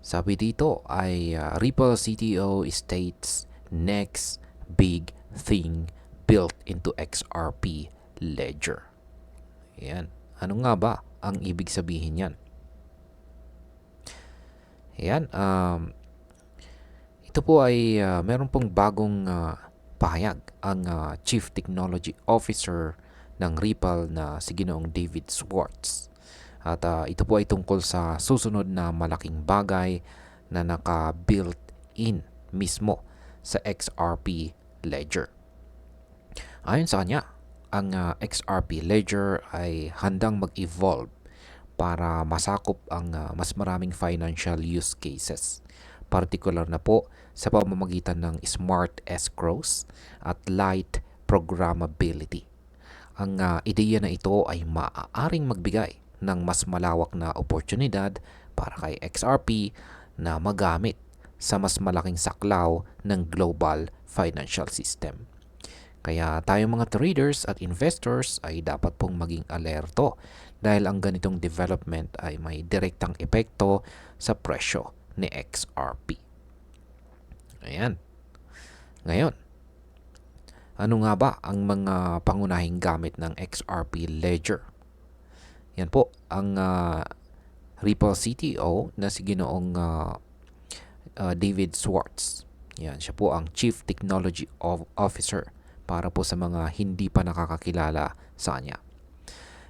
Sabi dito ay Ripple CTO states next big thing built into XRP ledger. Ayan. Ano nga ba ang ibig sabihin yan? Ayan. Ito po ay meron pong bagong pahayag ang Chief Technology Officer ng Ripple na si Ginoong David Schwartz. At ito po ay tungkol sa susunod na malaking bagay na naka-built in mismo sa XRP Ledger. Ayon sa kanya, ang XRP Ledger ay handang mag-evolve para masakop ang mas maraming financial use cases. Partikular na po sa pamamagitan ng smart escrows at light programmability. Ang ideya na ito ay maaaring magbigay ng mas malawak na oportunidad para kay XRP na magamit sa mas malaking saklaw ng global financial system. Kaya tayong mga traders at investors ay dapat pong maging alerto dahil ang ganitong development ay may direktang epekto sa presyo ni XRP. Ayan. Ngayon, ano nga ba ang mga pangunahing gamit ng XRP Ledger? Yan po, ang Ripple CTO na si Ginoong David Schwartz. Yan, siya po ang Chief Technology Officer para po sa mga hindi pa nakakakilala sa kanya.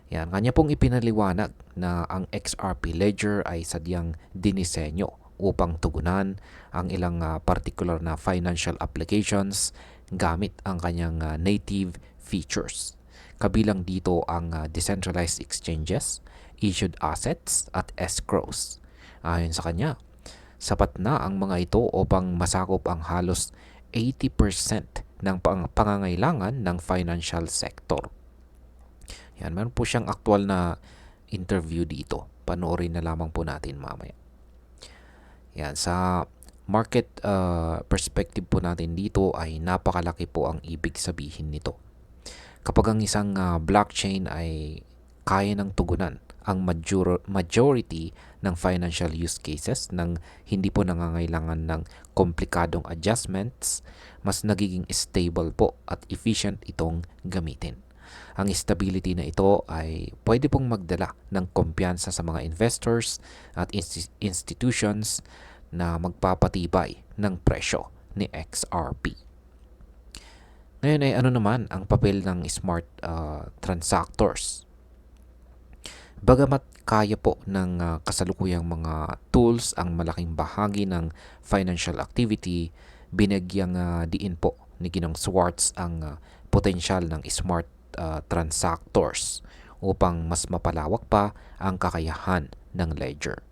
Yan, kanya pong ipinaliwanag na ang XRP Ledger ay sadyang dinisenyo upang tugunan ang ilang particular na financial applications gamit ang kanyang native features. Kabilang dito ang decentralized exchanges, issued assets at escrows. Ayon sa kanya, sapat na ang mga ito upang masakop ang halos 80% ng pangangailangan ng financial sector. Yan, meron po siyang aktual na interview dito. Panoorin na lamang po natin mamaya. Yan, sa market perspective po natin dito ay napakalaki po ang ibig sabihin nito. Kapag ang isang blockchain ay kaya ng tugunan ang majority ng financial use cases nang hindi po nangangailangan ng komplikadong adjustments, mas nagiging stable po at efficient itong gamitin. Ang stability na ito ay pwede pong magdala ng kumpiyansa sa mga investors at institutions na magpapatibay ng presyo ni XRP. Ngayon ay ano naman ang papel ng smart transactors? Bagamat kaya po ng kasalukuyang mga tools ang malaking bahagi ng financial activity, binagyang diin po ni Ginong Schwartz ang potensyal ng smart transactors upang mas mapalawak pa ang kakayahan ng ledger.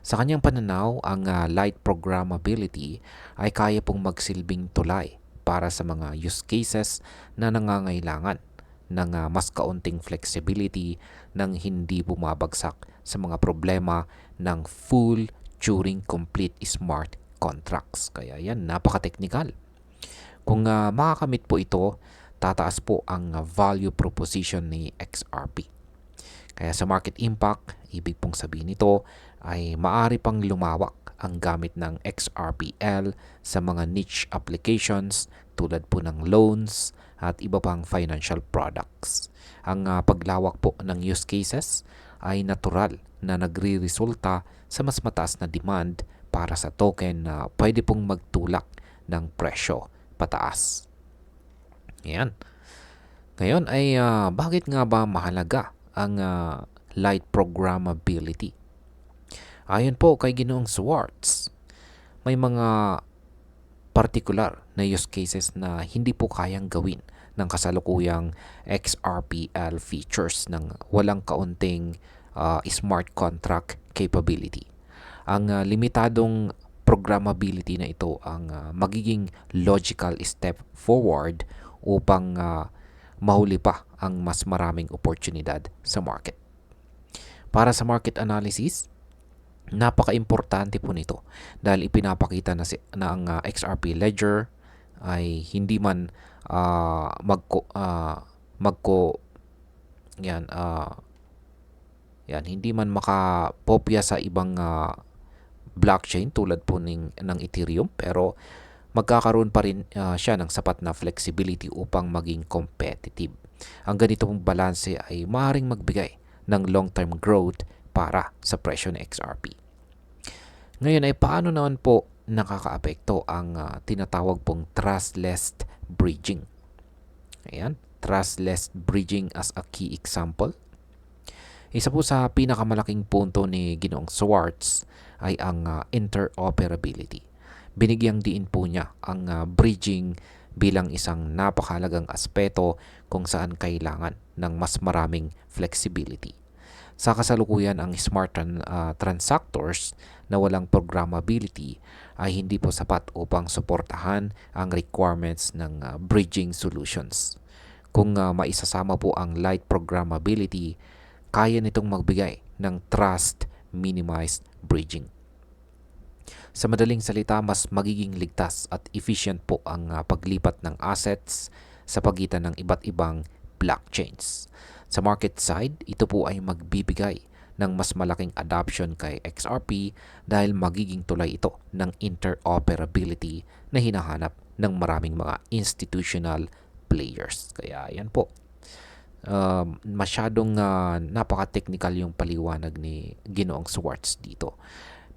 Sa kanyang pananaw, ang light programmability ay kaya pong magsilbing tulay para sa mga use cases na nangangailangan ng mas kaunting flexibility nang hindi bumabagsak sa mga problema ng full Turing complete smart contracts. Kaya yan, napaka-technical. Kung makakamit po ito, tataas po ang value proposition ni XRP. Kaya sa market impact, ibig pong sabihin nito ay maaari pang lumawak ang gamit ng XRPL sa mga niche applications tulad po ng loans at iba pang financial products. Ang paglawak po ng use cases ay natural na nagre-resulta sa mas mataas na demand para sa token na pwede pong magtulak ng presyo pataas. Yan. Ngayon ay bakit nga ba mahalaga ang light programmability? Ayon po kay Ginoong Schwartz, may mga particular na use cases na hindi po kayang gawin ng kasalukuyang XRPL features ng walang kaunting smart contract capability. Ang limitadong programmability na ito ang magiging logical step forward upang mahuli pa ang mas maraming oportunidad sa market. Para sa market analysis, napaka-importante po nito dahil ipinapakita na ang XRP Ledger ay hindi man hindi man makapopya sa ibang blockchain tulad po ng Ethereum, pero magkakaroon pa rin siya ng sapat na flexibility upang maging competitive. Ang ganitong balanse ay maaaring magbigay ng long-term growth para sa presyo ng XRP. Ngayon ay paano naman po nakakaapekto ang tinatawag pong trustless bridging? Ayan, trustless bridging as a key example. Isa po sa pinakamalaking punto ni Ginoong Schwartz ay ang interoperability. Binigyang diin po niya ang bridging bilang isang napakahalagang aspeto kung saan kailangan ng mas maraming flexibility. Sa kasalukuyan, ang smart transactors na walang programmability ay hindi po sapat upang suportahan ang requirements ng bridging solutions. Kung maisasama po ang light programmability, kaya nitong magbigay ng trust minimized bridging. Sa madaling salita, mas magiging ligtas at efficient po ang paglipat ng assets sa pagitan ng iba't ibang blockchains. Sa market side, ito po ay magbibigay ng mas malaking adoption kay XRP dahil magiging tulay ito ng interoperability na hinahanap ng maraming mga institutional players. Kaya yan po. Masyadong napaka-technical yung paliwanag ni Ginoong Schwartz dito.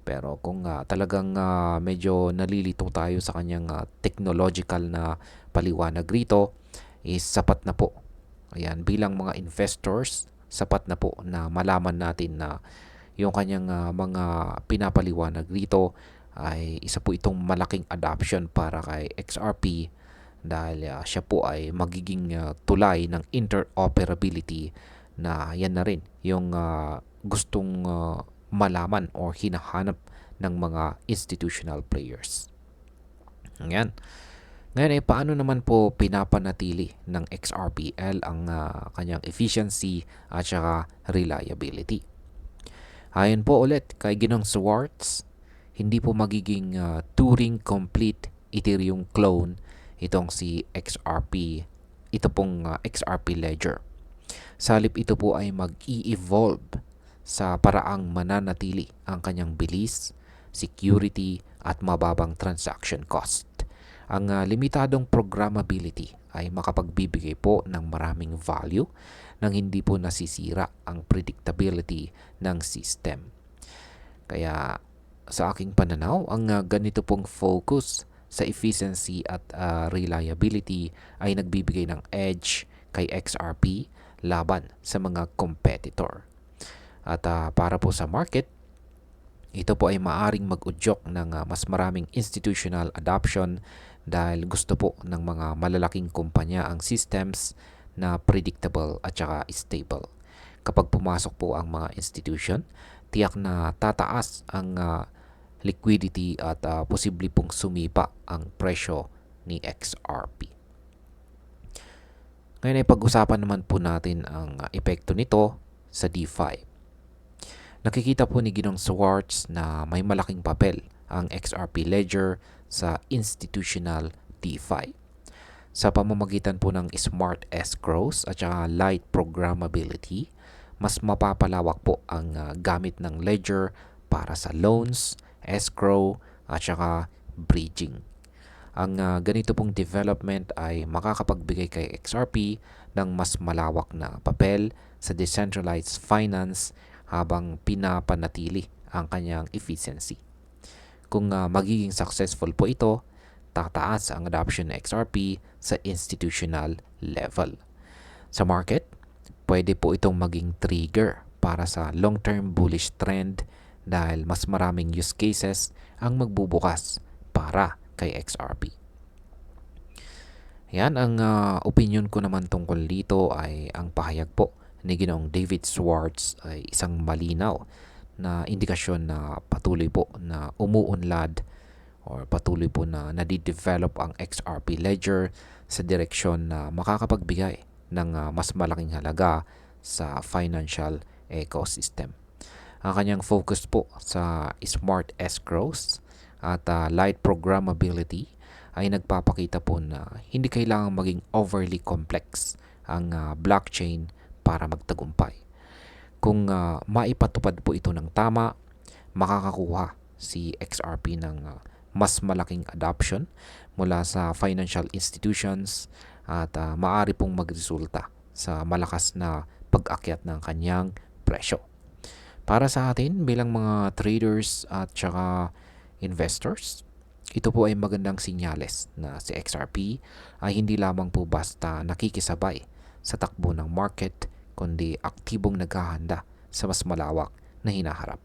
Pero kung talagang medyo nalilito tayo sa kanyang technological na paliwanag rito, is sapat na po. Ayan, bilang mga investors, sapat na po na malaman natin na yung kanyang mga pinapaliwanag rito ay isa po itong malaking adoption para kay XRP dahil siya po ay magiging tulay ng interoperability na yan na rin yung gustong malaman o hinahanap ng mga institutional players. Ngayon ay paano naman po pinapanatili ng XRPL ang kanyang efficiency at saka reliability? Ayon po ulit kay Ginoong Schwartz, hindi po magiging Turing complete Ethereum clone itong si XRP, ito pong XRP Ledger. Sa halip ito po ay mag-i-evolve sa paraang mananatili ang kanyang bilis, security at mababang transaction cost. Ang limitadong programmability ay makapagbibigay po ng maraming value nang hindi po nasisira ang predictability ng system. Kaya sa aking pananaw, ang ganito pong focus sa efficiency at reliability ay nagbibigay ng edge kay XRP laban sa mga competitor. At para po sa market, ito po ay maaring mag-udyok ng mas maraming institutional adoption dahil gusto po ng mga malalaking kumpanya ang systems na predictable at saka stable. Kapag pumasok po ang mga institution, tiyak na tataas ang liquidity at posible pong sumipa ang presyo ni XRP. Ngayon ay pag-usapan naman po natin ang epekto nito sa DeFi. Nakikita po ni Ginoong Schwartz na may malaking papel ang XRP Ledger sa institutional DeFi. Sa pamamagitan po ng smart escrows at saka light programmability, mas mapapalawak po ang gamit ng Ledger para sa loans, escrow at saka bridging. Ang ganito pong development ay makakapagbigay kay XRP ng mas malawak na papel sa decentralized finance habang pinapanatili ang kanyang efficiency. Kung magiging successful po ito, tataas ang adoption ng XRP sa institutional level. Sa market, pwede po itong maging trigger para sa long-term bullish trend dahil mas maraming use cases ang magbubukas para kay XRP. Yan ang opinion ko naman tungkol dito ay ang pahayag po ni Ginoong David Schwartz ay isang malinaw na indikasyon na patuloy po na umuunlad or patuloy po na nadidevelop ang XRP Ledger sa direksyon na makakapagbigay ng mas malaking halaga sa financial ecosystem. Ang kanyang focus po sa smart escrows at light programmability ay nagpapakita po na hindi kailangang maging overly complex ang blockchain para magtagumpay. Kung maipatupad po ito ng tama, makakakuha si XRP ng mas malaking adoption mula sa financial institutions at maaari pong magresulta sa malakas na pag-akyat ng kanyang presyo. Para sa atin bilang mga traders at saka investors, ito po ay magandang sinyales na si XRP ay hindi lamang po basta nakikisabay sa takbo ng market, kundi aktibong naghahanda sa mas malawak na hinaharap.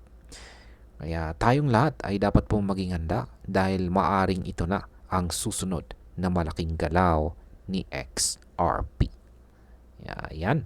Kaya tayong lahat ay dapat pong maging handa dahil maaring ito na ang susunod na malaking galaw ni XRP. Yan.